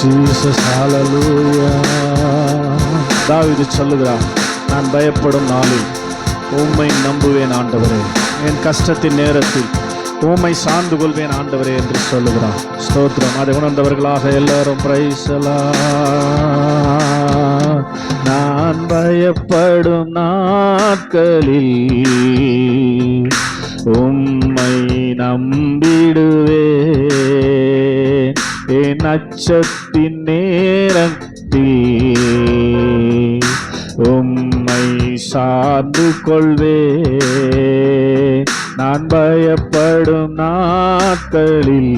Jesus, hallelujah. தாவீது சொல்லுகிறான், நான் பயப்படும் நாளில் உம்மை நம்புவேன் ஆண்டவரே, என் கஷ்டத்தின் நேரத்தில் உம்மை சார்ந்து கொள்வேன் ஆண்டவரே என்று சொல்லுகிறான். ஸ்தோத்திரம். அதை உணர்ந்தவர்களாக எல்லாரும் பிரைஸ் எல்லாம். நான் பயப்படும் நாட்களில் உம்மை நம்பிடுவேன், என் அச்சத்தின் நேரத்தில் உம்மை சார்ந்து கொள்வேன். நான் பயப்படும் நாட்களில்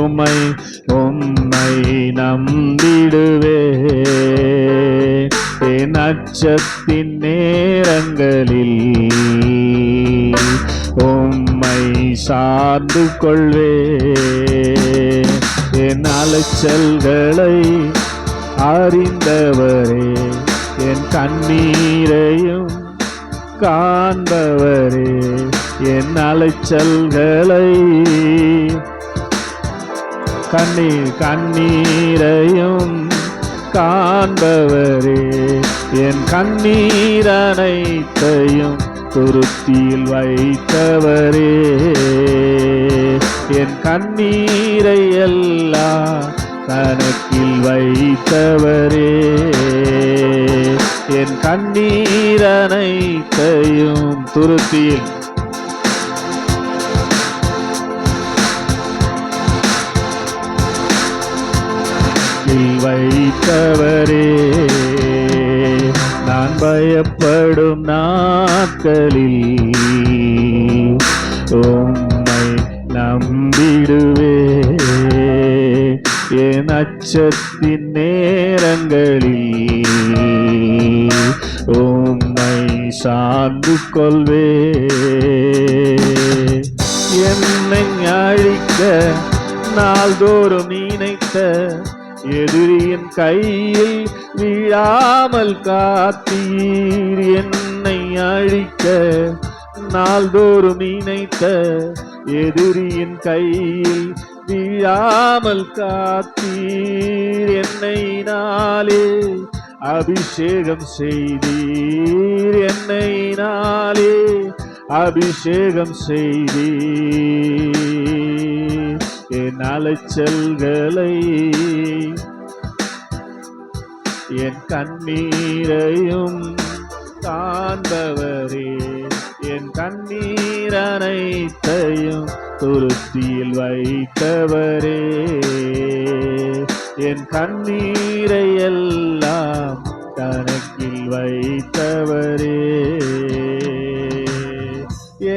உம்மை நம்பிடுவேன், என் அச்சத்தின் நேரங்களில் உம்மை சார்ந்து கொள்வேன். என் அலைச்சல்களை அறிந்தவரே, என் கண்ணீரையும் காண்பவரே, என் அலைச்சல்களை கண்ணீரையும் காண்பவரே, என் கண்ணீர் அனைத்தையும் துருத்தியில் வைத்தவரே, என் கண்ணீரை எல்லாம் கணக்கில் வைத்தவரே, என் கண்ணீர் அனைத்தையும் துருத்தியில் வைத்தவரே. நான் பயப்படும் நாட்களில் உம்மை நம்பிடுவேன், என் அச்சத்தின் நேரங்களில் உம்மை சார்ந்து கொள்வேன். என்னை அழிக்க நாள்தோறும் நினைத்த எதிரியின் கையில் விழாமல் காத்தீர். என்னை அழிக்க நாள்தோறும் நினைத்த எதிரியின் கையில் விழாமல் காத்தீர். என்னை நாளே அபிஷேகம் செய்தீர், என்னை நாளே அபிஷேகம் செய்தீர். என் அலைச்சல்களை என் கண்ணீரையும் காண்பவரே, என் கண்ணீர் அனைத்தையும் துருத்தியில் வைத்தவரே, என் கண்ணீரை எல்லாம் கணக்கில் வைத்தவரே,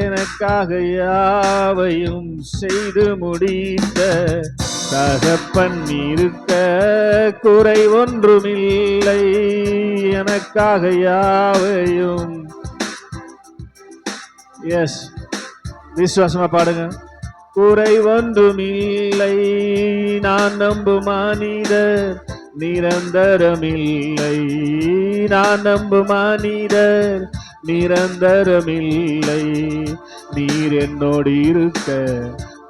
எனக்காக யாவையும் செய்து முடித்த தகப்பன் இருக்க குறை ஒன்றுமில்லை. எனக்காக யாவையும், எஸ் விசுவாசமா பாடுங்க. குறை ஒன்றுமில்லை, நான் நம்பும் மனிதர் நிரந்தரமில்லை, நான் நம்பும் மனிதர் நிரந்தரமில்லை. நீர் என்னோடு இருக்க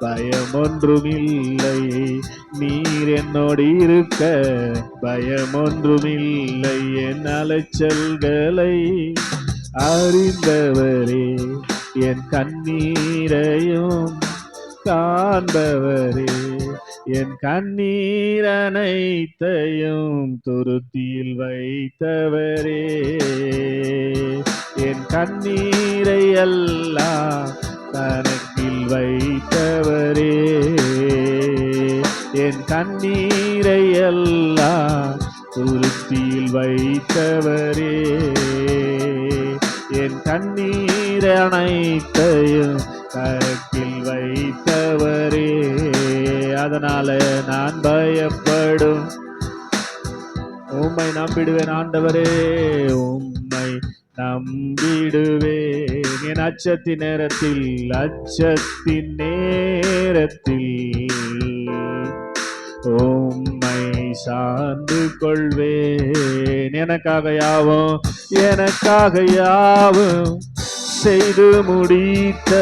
பயம் ஒன்றுமில்லை, நீர் என்னோடு இருக்க பயம் ஒன்றுமில்லை. என் அலைச்சல்களை அறிந்தவரே, என் கண்ணீரையும் காண்பவரே, என் கண்ணீர் அனைத்தையும் துருத்தியில் வைத்தவரே, என் கண்ணீரை எல்லாம் கணக்கில் வைத்தவரே, என் கண்ணீரை எல்லாம் துருத்தியில் வைத்தவரே, என் கண்ணீர் அனைத்தையும் கணக்கில் வைத்தவரே. அதனால நான் பயப்படும் உம்மை நம்பிடுவேன் ஆண்டவரே, உம்மை நம்பிடுவேன். என் அச்சத்தின் நேரத்தில் உம்மை சார்ந்து கொள்வேன். எனக்காக யாவும் செய்து முடித்த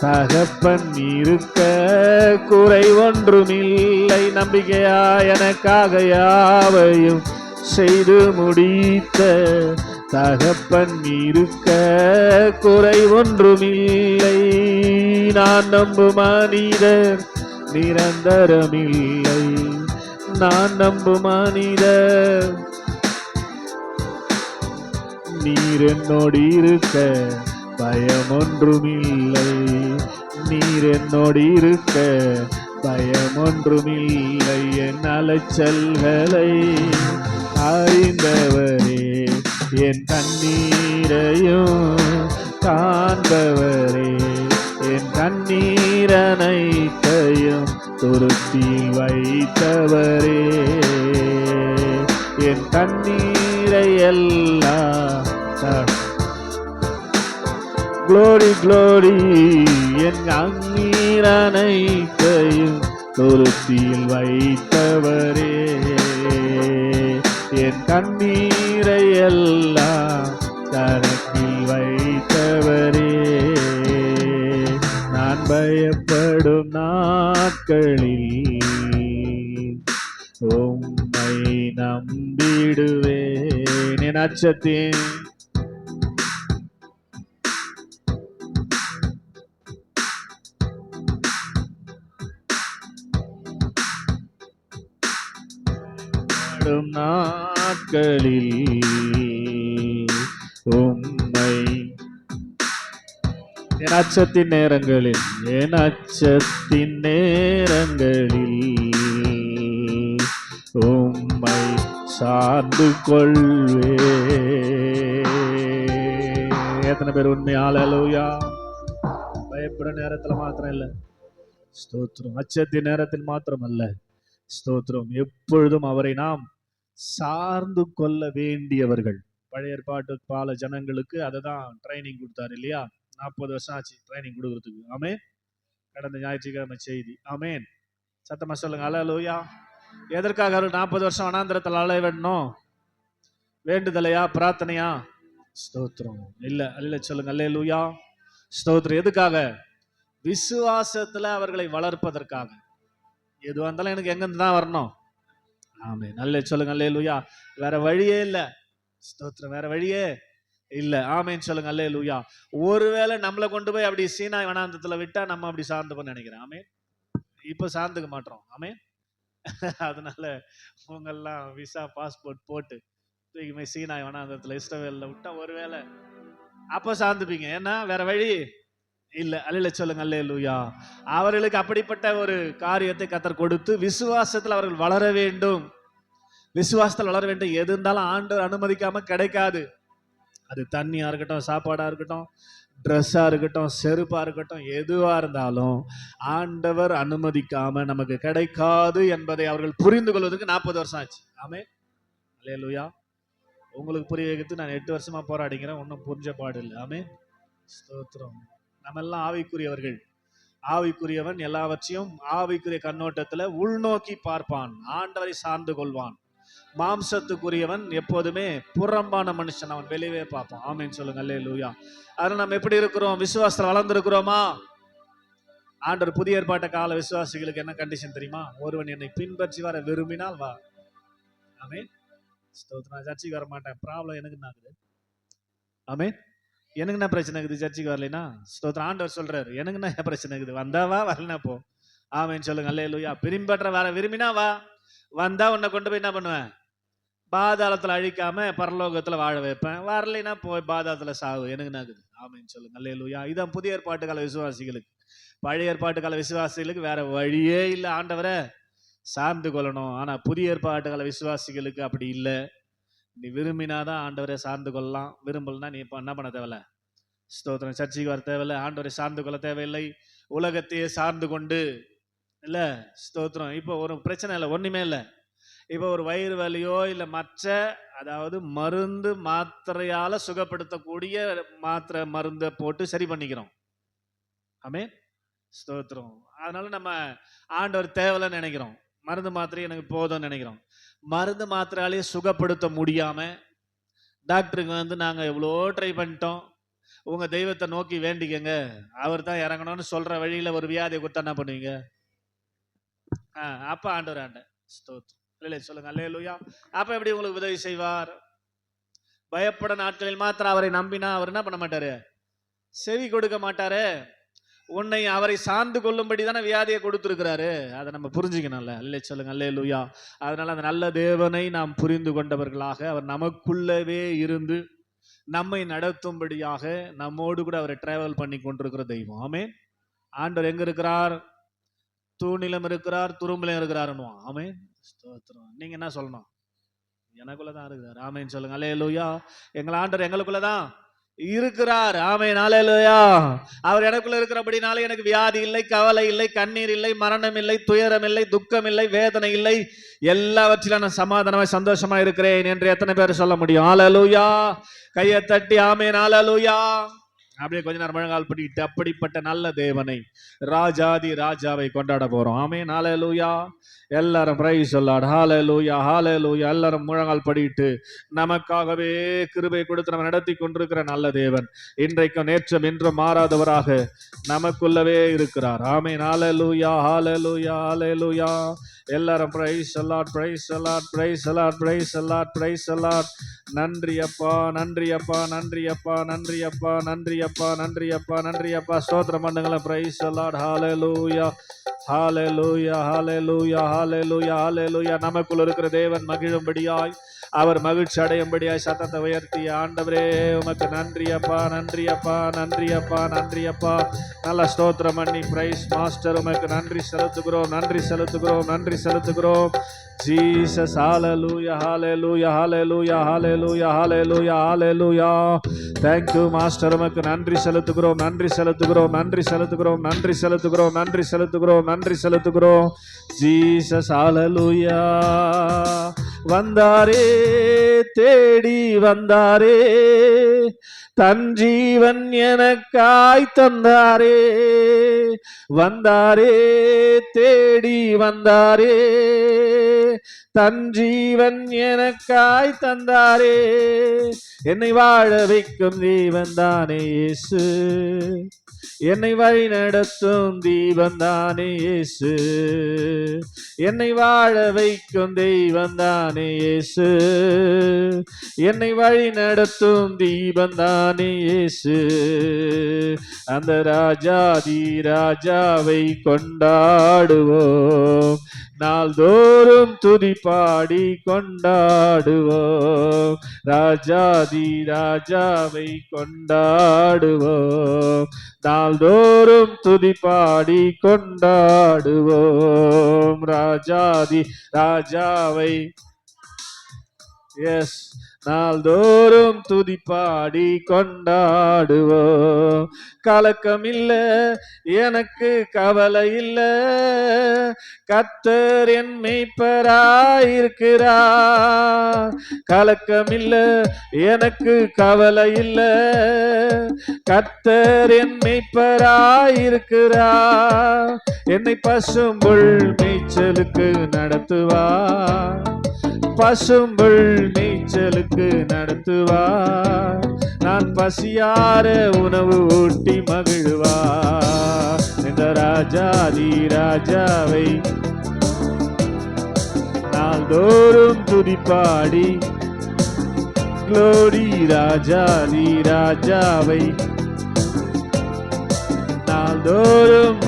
தகப்பன் இருக்க குறை ஒன்றுமில்லை. நம்பிக்கையா எனக்காக யாவையும் செய்து முடித்த தகப்பன் இருக்க குறை ஒன்றுமில்லை. நான் நம்பும் மனிதர் நிரந்தரமில்லை. நான் நம்பும் மனிதர் நீர் என்னோடு இருக்க பயம் ஒன்றுமில்லை. நீர் என்னோடு இருக்க பயம் ஒன்றுமில்லை. என் அலைச்சல்களை அறிந்தவரே, என் கண்ணீரையும் காண்பவரே, என் கண்ணீரனைத்தையும் துருத்தியில் வைத்தவரே, என் கண்ணீரை எல்லாம் க்ளோரி க்ளோரி, என் கண்ணீரனைத்தையும் துருத்தியில் வைத்தவரே, என் கண்ணீரை எல்லாம் கரத்தில் வைத்தவரே. நான் பயப்படும் நாட்களில் உம்மை நம்பிடுவேன். என் அச்சத்தின் நாட்களில் உம்மை, என் அச்சத்தின் நேரங்களில், என் அச்சத்தின் நேரங்களில் உம்மை சார்ந்து கொள்வே. எத்தனை பேர் உண்மை ஹல்லேலூயா. பயப்பட நேரத்தில் மாத்திரம் இல்ல, ஸ்தோத்திரம். அச்சத்தின் நேரத்தில் மாத்திரம் அல்ல, ஸ்தோத்திரம். எப்பொழுதும் அவரை நாம் சார்ந்து கொள்ள வேண்டியவர்கள். பழைய ஏற்பாட்டு பால ஜனங்களுக்கு அதை தான் ட்ரைனிங் கொடுத்தாரு இல்லையா? 40 வருஷம் ஆச்சு ட்ரைனிங் கொடுக்கறதுக்கு. ஆமேன். கடந்த ஞாயிற்றுக்கிழமை செய்தி. ஆமேன். சத்தமா சொல்லுங்க ஹல்லேலூயா. எதற்காக அவர் 40 வருஷம் வனாந்திரத்தில் அலைய வேண்டணும்? வேண்டுதலையா, பிரார்த்தனையா? ஸ்தோத்திரம். இல்ல அல்ல சொல்லுங்க ஹல்லேலூயா. ஸ்தோத்திரம். எதுக்காக? விசுவாசத்துல அவர்களை வளர்ப்பதற்காக. எதுவா இருந்தாலும் எனக்கு எங்கிருந்து தான் வரணும். ஆமென். நல்ல சொல்லுங்க அல்லேலூயா. வேற வழியே இல்ல. ஸ்தோத்திரம். வேற வழியே இல்ல. ஆமென் சொல்லுங்க அல்லேலூயா. ஒருவேளை நம்மளை கொண்டு போய் அப்படி சீனாய் வனாந்தத்துல விட்டா நம்ம அப்படி சார்ந்துப்போம் நினைக்கிறேன். ஆமென். இப்ப சார்ந்துக்க மாட்டோம். ஆமென். அதனால உங்கெல்லாம் விசா பாஸ்போர்ட் போட்டு தூக்கி சீனாய் வனாந்தத்துல இஸ்ரவேல்ல விட்டா ஒருவேளை அப்ப சார்ந்துப்பீங்க. ஏன்னா வேற வழி இல்ல. அல்ல சொல்லுங்க அல்லேலூயா. அவர்களுக்கு அப்படிப்பட்ட ஒரு காரியத்தை கர்த்தர் கொடுத்து விசுவாசத்தில் அவர்கள் வளர வேண்டும். விசுவாசத்தில் வளர வேண்டும். எது இருந்தாலும் ஆண்டவர் அனுமதிக்காம கிடைக்காது. அது தண்ணியா இருக்கட்டும், சாப்பாடா இருக்கட்டும், ட்ரெஸ்ஸா இருக்கட்டும், செருப்பா இருக்கட்டும், எதுவா இருந்தாலும் ஆண்டவர் அனுமதிக்காம நமக்கு கிடைக்காது என்பதை அவர்கள் புரிந்து கொள்வதற்கு 40 வருஷம் ஆச்சு. ஆமென். அல்லேலூயா. உங்களுக்கு புரிய வைக்கிறது நான் 8 வருஷமா போராடிக்கிறேன். ஒன்னும் புரிஞ்ச பாடு இல்லை. ஆமென். ஸ்தோத்திரம். நம்ம எல்லாம் ஆவிக்குரியவர்கள். ஆவிக்குரியவன் எல்லாவற்றையும் ஆவிக்குரிய கண்ணோட்டத்துல உள்நோக்கி பார்ப்பான், ஆண்டவரை சார்ந்து கொள்வான். மாம்சத்துக்குரியவன் எப்போதுமே புறம்பான மனுஷன், அவன் வெளியே பார்ப்பான். ஆமென் சொல்லுங்க அல்லேலூயா. அதனால நம்ம எப்படி இருக்கிறோம்? விசுவாசத்துல வளர்ந்துருக்கிறோமா? ஆண்டவர் புதிய ஏற்பாட்டு கால விசுவாசிகளுக்கு என்ன கண்டிஷன் தெரியுமா? ஒருவன் என்னை பின்பற்றி வர விரும்பினால் வா. ஆமென். ஸ்தோத்திரம். சர்ச்சைக்கு வர மாட்டேன், ப்ராப்ளம் எனக்கு என்ன ஆகுது? ஆமென். எனக்கு என்ன பிரச்சனை இருக்குது சர்ச்சைக்கு வரலைன்னா? ஸ்தோத்திரம். ஆண்டவர் சொல்றாரு எனக்கு என்ன பிரச்சனை இருக்குது? வந்தாவா, வரலனா போ. ஆமென் சொல்லுங்க அல்லேலூயா. பின்பற்ற வர விரும்பினா வா, வந்தா உன்னை கொண்டு போய் என்ன பண்ணுவேன்? பாதாளத்துல அழிக்காம பரலோகத்துல வாழ வைப்பேன். வரலைன்னா போய் பாதாளத்துல சாவு. எனக்கு என்ன இருக்குது? ஆமென் சொல்லுங்க அல்லேலூயா. இதான் புதிய ஏற்பாட்டு கால விசுவாசிகளுக்கு. பழைய ஏற்பாட்டு கால விசுவாசிகளுக்கு வேற வழியே இல்லை, ஆண்டவரை சார்ந்து கொள்ளணும். ஆனா புதிய ஏற்பாட்டு கால விசுவாசிகளுக்கு அப்படி இல்லை. நீ விரும்பினாதான் ஆண்டவரை சார்ந்து கொள்ளலாம், விரும்பலன்னா நீ இப்ப என்ன பண்ண தேவையில்ல? ஸ்தோத்திரம். சர்ச்சைக்கு வர தேவையில்லை, ஆண்டவரை சார்ந்து கொள்ள தேவையில்லை, உலகத்தையே சார்ந்து கொண்டு இல்ல. ஸ்தோத்திரம். இப்போ ஒரு பிரச்சனை இல்லை, ஒண்ணுமே இல்லை. இப்போ ஒரு வயிறு வலியோ இல்ல மற்ற அதாவது மருந்து மாத்திரையால சுகப்படுத்தக்கூடிய மாத்திரை மருந்தை போட்டு சரி பண்ணிக்கிறோம். ஆமென். ஸ்தோத்திரம். அதனால நம்ம ஆண்டவர் தேவையில்லைன்னு நினைக்கிறோம். மருந்து மாத்திரை எனக்கு போதும்னு நினைக்கிறோம். மருந்து மாத்திரையாலேயே சுகப்படுத்த முடியாம டாக்டருக்கு நாங்க எவ்வளோ ட்ரை பண்ணிட்டோம், உங்க தெய்வத்தை நோக்கி வேண்டிக்கங்க, அவர் தான் இறங்கணும்னு சொல்ற வழியில ஒரு வியாதியை கொடுத்தா என்ன பண்ணுவீங்க? அப்ப ஆண்டவர் ஸ்தோத்திரம் சொல்லுங்க அல்லேலூயா. அப்ப எப்படி உங்களுக்கு உதவி செய்வார்? பயப்பட நாட்களில் மாத்திரம் அவரை நம்பினா அவர் என்ன பண்ண மாட்டாரு? செவி கொடுக்க மாட்டாரு. உன்னை அவரை சார்ந்து கொள்ளும்படி தானே வியாதியை கொடுத்திருக்கிறாரு. அதை நம்ம புரிஞ்சுக்கணும்ல. அல்லே சொல்லுங்க அல்லேலூயா. அதனால அந்த நல்ல தேவனை நாம் புரிந்து கொண்டவர்களாக அவர் நமக்குள்ளவே இருந்து நம்மை நடத்தும்படியாக நம்மோடு கூட அவரை டிராவல் பண்ணி கொண்டிருக்கிற தெய்வம். ஆமென். ஆண்டவர் எங்க இருக்கிறார்? தூணிலும் இருக்கிறார், துரும்பிலும் இருக்கிறாருன்னு. ஆமென். ஸ்தோத்திரம். நீங்க என்ன சொல்லணும்? எனக்குள்ளதான் இருக்கிறார். ஆமென் சொல்லுங்க அல்லேலூயா. எங்கள் ஆண்டவர் எங்களுக்குள்ளதான் இருக்கிறார். ஆமென் அல்லேலூயா. அவர் எனக்குள்ள இருக்கிறபடினால எனக்கு வியாதி இல்லை, கவலை இல்லை, கண்ணீர் இல்லை, மரணம் இல்லை, துயரம் இல்லை, துக்கம் இல்லை, வேதனை இல்லை. எல்லாவற்றிலும் நான் சமாதானமாய் சந்தோஷமா இருக்கிறேன் என்று எத்தனை பேர் சொல்ல முடியும்? அல்லேலூயா. கையை தட்டி ஆமென் அல்லேலூயா. அப்படியே கொஞ்ச நேரம் முழங்கால் படிக்கிட்டு அப்படிப்பட்ட நல்ல தேவனை, ராஜாதி ராஜாவை கொண்டாட போறோம். ஆமென் அல்லேலூயா. எல்லாரும் பிரைஸ் தி லார்ட். ஹalleluya ஹalleluya. எல்லாரும் முழங்கால் படிட்டு நமக்காகவே கிருபை கொடுத்து நம்ம நடத்தி கொண்டிருக்கிற நல்ல தேவன் இன்றைக்கும் நேற்றும் என்றும் மாறாதவராக நமக்குள்ளவே இருக்கிறார். ஆமென் ஹalleluya ஹalleluya ஹalleluya. எல்லாரும் praise the Lord praise the Lord praise the Lord praise the Lord praise the Lord. நன்றி அப்பா நன்றி அப்பா நன்றி அப்பா நன்றி அப்பா நன்றி அப்பா நன்றி அப்பா நன்றி அப்பா. ஸ்தோத்திரம் பண்ணுங்கள. Praise the Lord. ஹalleluya ஹalleluya ஹalleluya ஹalleluya ஹalleluya. நமக்குள்ள இருக்கிற தேவன் மகிழும்படியாய், அவர் மகிழ்ச்சி அடையும்படியாய் சத்தத்தை உயர்த்தி, ஆண்டவரே உமக்கு நன்றி அப்பா நன்றி அப்பா நன்றி அப்பா நன்றி அப்பா. நல்ல ஸ்தோத்திரம் பண்ணி பிரைஸ் மாஸ்டர் உமக்கு நன்றி செலுத்துகிறோம் நன்றி செலுத்துகிறோம் நன்றி செலுத்துகிறோம். Jesus hallelujah hallelujah hallelujah hallelujah hallelujah hallelujah. Thank you master உமக்கு நன்றி செலுத்துகிறோம் நன்றி செலுத்துகிறோம் நன்றி செலுத்துகிறோம் நன்றி செலுத்துகிறோம் நன்றி செலுத்துகிறோம் நன்றி செலுத்துகிறோம். ஜீசஸ் ஹalleluya. வந்தாரே தேடி வந்தாரே, தன் ஜீவன் எனக்காய் தந்தாரே. வந்தாரே தேடி வந்தாரே, தன் ஜீவன் எனக்காய் தந்தாரே. என்னை வாழ வைக்கும் தேவன் தானே இயேசு, என்னை வழி நடத்தும் தெய்வம் தானே இயேசு. என்னை வாழ வைக்கும் தெய்வம் தானே இயேசு, என்னை வழி நடத்தும் தெய்வம் தானே இயேசு. அந்த ராஜாதி ராஜாவை கொண்டாடுவோம், நாள்தோறும் துதி பாடி கொண்டாடுவோம். ராஜாதி ராஜாவை கொண்டாடுவோம், நாள்தோறும் துதி பாடி கொண்டாடுவோம். ராஜாதி ராஜாவை எஸ் நாள்தோறும் துதி பாடி கொண்டாடுவோம். கலக்கம் இல்ல எனக்கு கவலை இல்ல, கர்த்தர் என் மேய்ப்பராயிருக்கிறார். கலக்கம் இல்ல எனக்கு கவலை இல்ல, கர்த்தர் என் மேய்ப்பராயிருக்கிறார். என்னை பசும்புல் மேய்ச்சலுக்கு நடத்துவார், பசும்புல் மேய்ச்சலுக்கு நடத்துவார். நான் பசியார உணவு ஊட்டி மகிழ்வார். இந்த ராஜாதி ராஜாவை நாள்தோறும் துதிப்பாடி, க்ளோரி ராஜாதி ராஜாவை நாள்தோறும்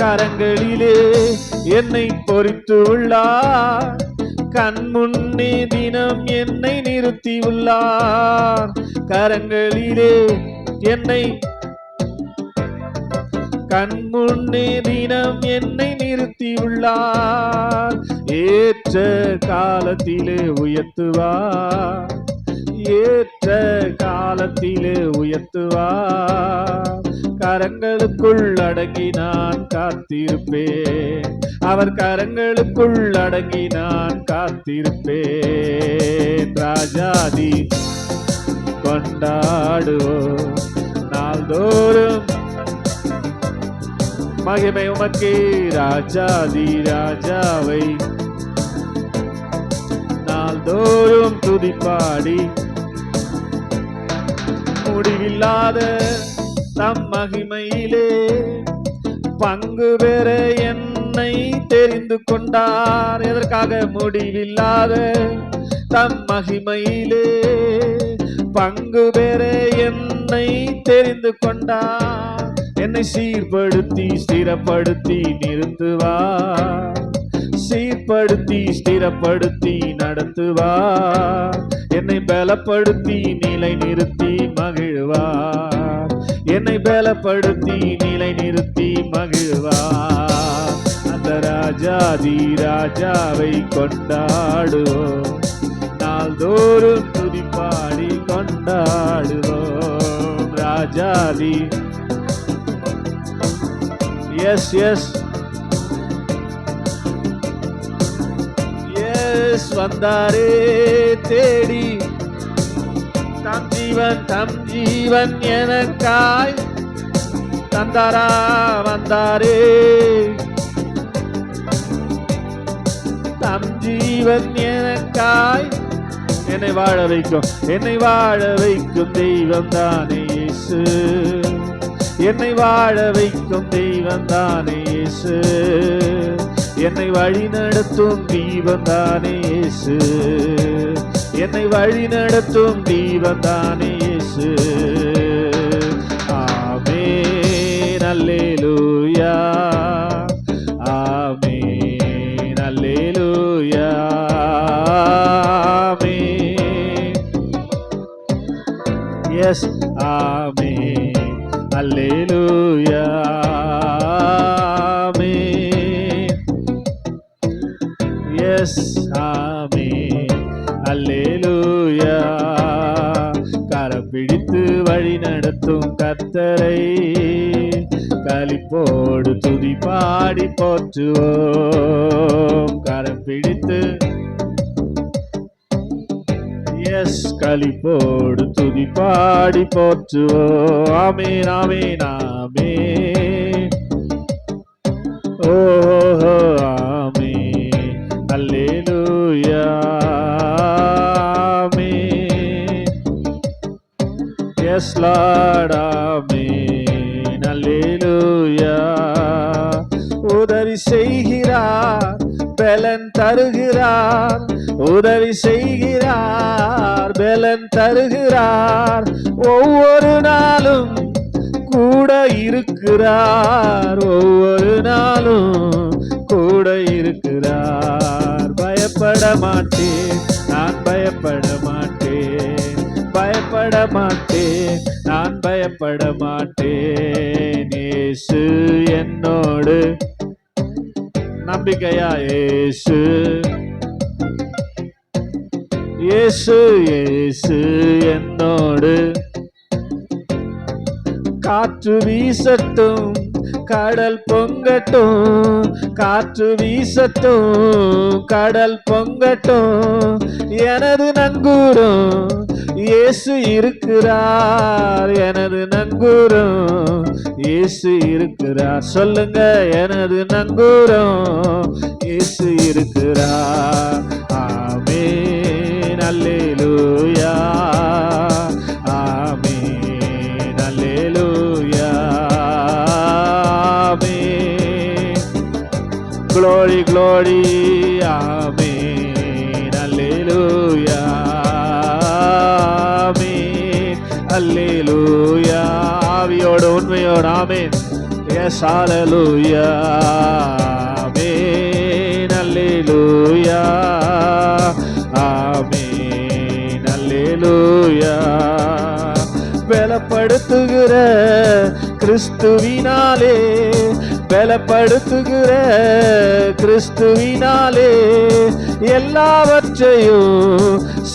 கரங்களிலே என்னை பொறித்து உள்ளார், கண் முன்னே தினம் என்னை நிறுத்தி உள்ளார். கரங்களிலே என்னை கண் முன்னே தினம் என்னை நிறுத்தி உள்ளார். ஏற்ற காலத்திலே உயர்த்துவார், ஏற்ற காலத்திலே உயர்த்துவார். கரங்களுக்குள் அடங்கி நான் காத்திருப்பேன், அவர் கரங்களுக்குள் அடங்கி நான் காத்திருப்பேன். ராஜாதி கொண்டாடுவோம் நாள்தோறும், மகிமை உமக்கே. ராஜாதி ராஜாவை நாள்தோறும் துதிப்பாடி, முடிவில்லாத தம் மகிமையிலே பங்கு பெற என்னை தெரிந்து கொண்டார். எதற்காக? முடிவில்லாத தம் மகிமையிலே பங்கு பெற என்னை தெரிந்து கொண்டார். என்னை சீர்படுத்தி ஸ்திரப்படுத்தி நிறுத்துவார். சீர்படுத்தி ஸ்திரப்படுத்தி நடத்துவார். என்னை பலப்படுத்தி நிலை நிறுத்தி மகிழ்வார். என்னை பலப்படுத்தி நிலை நிறுத்தி மகிழ்வார். அந்த ராஜாதி ராஜாவை கொண்டாடுவோம். நாள்தோறும் துதிப்பாடி கொண்டாடுவோம். ராஜாதி எஸ் எஸ் எஸ் வந்தாரே தேடி தம் ஜீவன் எனக்காய் தந்தாரா. வந்தாரே தம் ஜீவன் எனக்காய் என்னை வாழ வைக்கும். என்னை வாழ வைக்கும் தெய்வம் தானே இயேசு. என்னை வாழ வைக்கும் தெய்வம் தானே இயேசு. என்னை வழி நடத்தும் தீபம் தானே இயேசு. என்னை வழி நடத்தும் தீபம் தானே இயேசு. ஆமென் அல்லேலூயா. ஆமென் அல்லேலூயா. ஆமென் எஸ் ஆமென் அல்லேலூயா. எஸ் ஆமென் அல்லேலூயா. கரம் பிடித்து வழி நடத்தும் கர்த்தரை களிப்போடு துதி பாடி போற்றுவோம். கரம் பிடித்து எஸ் களிப்போடு துதி பாடி போற்றுவோம். ஆமென் ஆமென் ஆமென். ஓ ஆமென் அல்லேலூயா. ஆமென் எஸ் லார்ட். ஆமென் அல்லேலூயா. உதவி செய்கிறார், பலன் தருகிறார். உதவி செய்கிறார், பலன் தருகிறார். ஒவ்வொரு நாளும் கூட இருக்கிறார். ஒவ்வொரு நாளும் கூட இருக்கிறார். பயப்பட மாட்டேன், நான் பயப்பட மாட்டேன். பயப்பட மாட்டேன், நான் பயப்பட மாட்டேன். இயேசு என்னோடு. நம்பிக்கையா? இயேசு இயேசு இயேசு என்னோடு. காற்று வீசட்டும், கடல் பொங்கட்டும். காற்று வீசட்டும், கடல் பொங்கட்டும். எனது நங்கூரம் இயேசு இருக்கிறார். எனது நங்கூரம் இயேசு இருக்கிறார். சொல்லுங்க, எனது நங்கூரம் இயேசு இருக்கிறார். ஆமென் அல்லேலூயா. ஆமென் அல்லேலூயா. ஆமென் glory glory. ஆமென் அல்லேலூயா. ஆமென் அல்லேலூயா. ஆவியோடு உண்மையோடு ஆமென். எஸ் ஹalleluya. ஆமென் அல்லேலூயா. ஆமென் அல்லேலூயா. பலப்படுத்துகிற கிறிஸ்துவினாலே, பலப்படுத்துகிற கிறிஸ்துவினாலே எல்லாவற்றையும்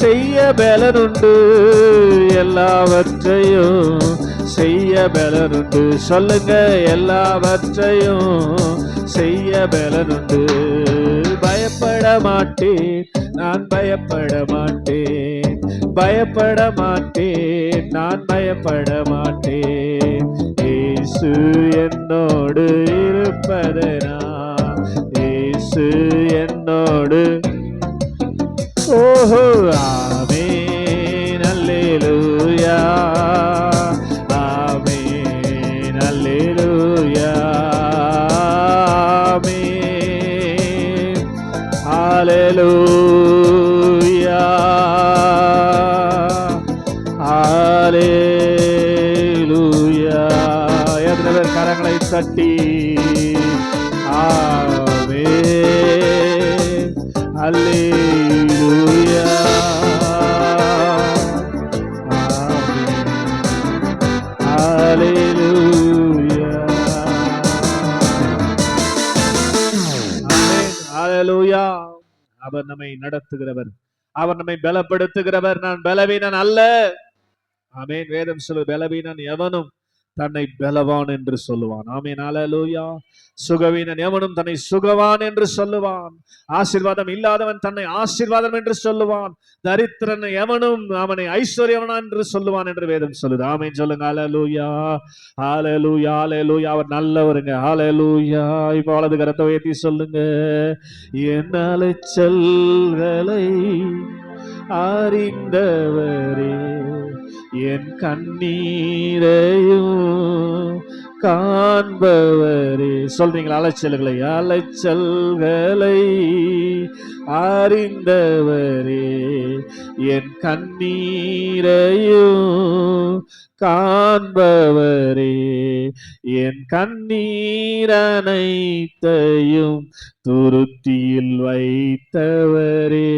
செய்ய பலனுண்டு. எல்லாவற்றையும் செய்ய பலனுண்டு. சொல்லுங்க, எல்லாவற்றையும் செய்ய பலனுண்டு. பயப்பட மாட்டேன், நான் பயப்பட மாட்டேன். பயப்பட மாட்டேன், நான் பயப்பட மாட்டேன். இயேசு என்னோடு இருப்பதனால். இயேசு என்னோடு. ஓஹோ ஆமென் அல்லேலூயா. தட்டி ஆமென் அல்லேலூயா அல்லேலூயா அல்லேலூயா. அவர் நம்மை நடத்துகிறவர், அவர் நம்மை பலப்படுத்துகிறவர். நான் பலவீனன் அல்ல. ஆமென். வேதம் சொல்லு, பலவீனன் எவனும் தன்னை பலவான் என்று சொல்லுவான். ஆமென். அல்லேலூயா. சுகவீனன் எவனும் தன்னை சுகவான் என்று சொல்லுவான். ஆசீர்வாதம் இல்லாதவன் தன்னை ஆசீர்வாதம் என்று சொல்லுவான். தரித்திரன் எவனும் அவனை ஐஸ்வர்யவனா என்று சொல்லுவான் என்று வேதம் சொல்லுது. ஆமென் சொல்லுங்க. அல்லேலூயா அல்லேலூயா அல்லேலூயா. அவர் நல்லவருங்க. அல்லேலூயா. இப்போ வலது கரத்தை உயர்த்தி சொல்லுங்க, என் அலைச்சல்களை அறிந்தவரே, என் கண்ணீரையும் காண்பவரே. சொல்றீங்களா? அலைச்சல்களை அலைச்சல்களை அறிந்தவரே, என் கண்ணீரையும் காண்பவரே, என் கண்ணீர் அனைத்தையும் துருத்தியில் வைத்தவரே,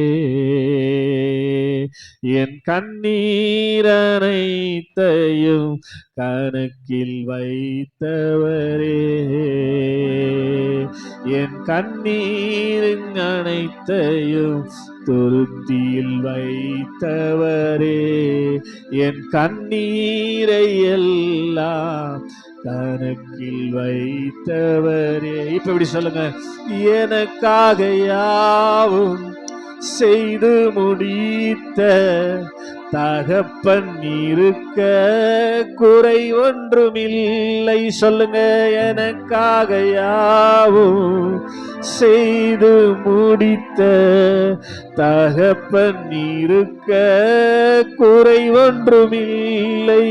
என் கண்ணீர் அனைத்தையும் கணக்கில் வைத்தவரே, என் கண்ணீர் அனைத்தையும் துருத்தியில் வைத்தவரே, என் கண்ணீரை எல்லாம் கணக்கில் வைத்தவரே. இப்ப இப்படி சொல்லுங்க, எனக்காக யாவும் செய்து முடித்த தகப்பன் இருக்க குறை ஒன்றுமில்லை. சொல்லுங்க, எனக்காக யாவும் செய்து முடித்த தகப்பன் இருக்க குறை ஒன்றுமில்லை.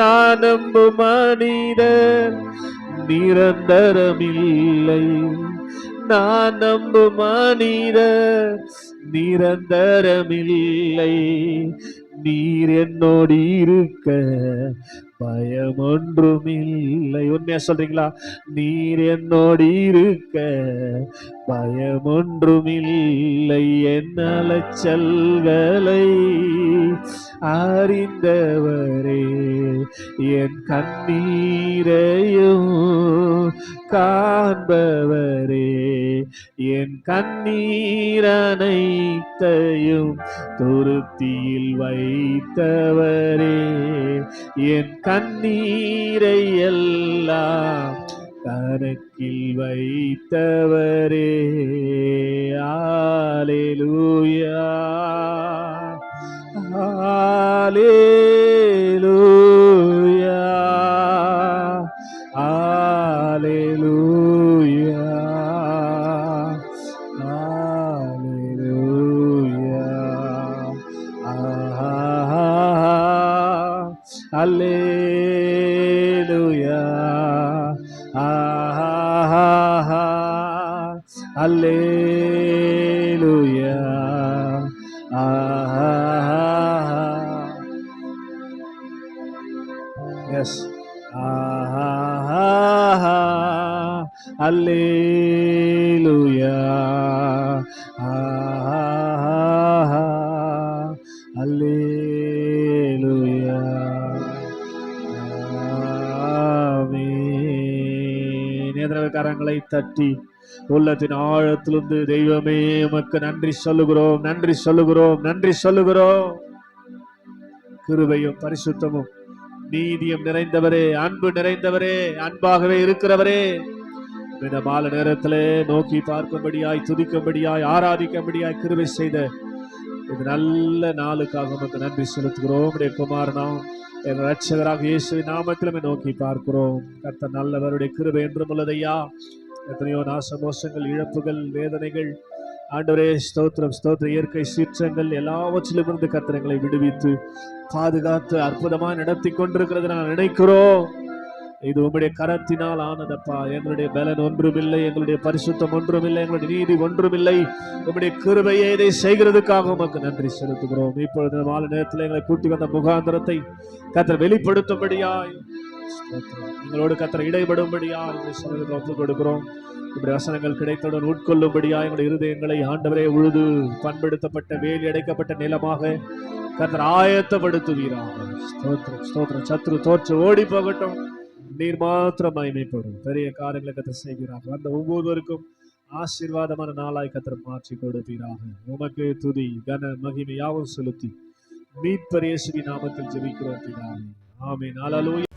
நான் நம்பும் மனிதர் நிரந்தரமில்லை, நான் நம்பும் மனிதர் நிரந்தரமில்லை. நீர் என்னோடு இருக்க பயம் ஒன்றுமில்லை. உண்மையா சொல்றீங்களா? நீர் என்னோடு இருக்க பயம் ஒன்றுமில்லை. என் அலைச்சல்களை அறிந்தவரே, என் கண்ணீரையும் காண்பவரே, என் கண்ணீர் அனைத்தையும் துருத்தியில் வைத்தவரே, என் கண்ணீரை எல்லாம் கணக்கில் வைத்தவரே. அல்லேலூயா அல்லேலூயா அல்லேலூயா அல்லேலூயா அல்லேலூயா அல்லேலூயா. எஸ், அல்லேலூயா அல்லேலூயா. கரங்களை தட்டி உள்ளத்தின் ஆழத்திலிருந்து தெய்வமே உமக்கு நன்றி சொல்லுகிறோம், நன்றி சொல்லுகிறோம், நன்றி சொல்லுகிறோம். கிருபையும் பரிசுத்தமும் நீதியும் நிறைந்தவரே, அன்பு நிறைந்தவரே, அன்பாகவே இருக்கிறவரே, இந்த மாலை நேரத்திலே நோக்கி பார்க்கும்படியாய், துதிக்கும்படியாய், ஆராதிக்கும்படியாய் கிருபை செய்த இந்த நல்ல நாளுக்காக உமக்கு நன்றி செலுத்துகிறோம். உம்முடைய குமாரனாம் என் ரட்சகராக இயேசுவின் நாமத்திலுமே நோக்கி பார்க்கிறோம். கர்த்தர் நல்லவருடைய கிருபை என்றும் உள்ளதையா. எத்தனையோ நாசமோசங்கள், இழப்புகள், வேதனைகள், ஆண்டவரே ஸ்தோத்திரம் ஸ்தோத்திரம், இயற்கை சீற்றங்கள் எல்லாவற்றிலும் இருந்து கர்த்தர் எங்களை விடுவித்து பாதுகாத்து அற்புதமாக நடத்தி கொண்டிருக்கிறது நாங்கள் நினைக்கிறோம். இது உம்முடைய கரத்தினால் ஆனதப்பா. எங்களுடைய பலன் ஒன்றுமில்லை, எங்களுடைய பரிசுத்தம் ஒன்றுமில்லை, எங்களுடைய நீதி ஒன்றுமில்லை. உம்முடைய கிருபையை இதை செய்கிறதுக்காக உமக்கு நன்றி செலுத்துகிறோம். இப்பொழுது மாலை நேரத்தில் எங்களை கூட்டி வந்த முகாந்திரத்தை கர்த்தர் வெளிப்படுத்தும்படியாய் எங்களோடு கர்த்தர் இடைபடும்படியா இந்த சமயத்தில் ஒப்புக் கொடுக்கிறோம். இப்படி வசனங்கள் கிடைத்தவுடன் உட்கொள்ளும்படியா எங்களுடைய இருதயங்களை ஆண்டவரே உழுது பண்படுத்தப்பட்ட வேலி அடைக்கப்பட்ட நிலமாக கர்த்தர் ஆயத்தப்படுத்துவீராக. ஸ்தோத்திரம் ஸ்தோத்திரம். சத்ரு தோற்று ஓடி போகட்டும், நீர் மாத்திரம் மகிமைப்படும். பெரிய காரியங்களை கர்த்தர் செய்கிறார்கள். அந்த ஒவ்வொருவருக்கும் ஆசீர்வாதமான நாளாய் கர்த்தர் மாற்றி கொடுப்பீராக. உமக்கு துதி கன மகிமை யாவும் செலுத்தி மீட்பர் இயேசுவின் நாமத்தில் ஜெபிக்கிறோம் பிதாவே. ஆமென். ஹல்லேலூயா.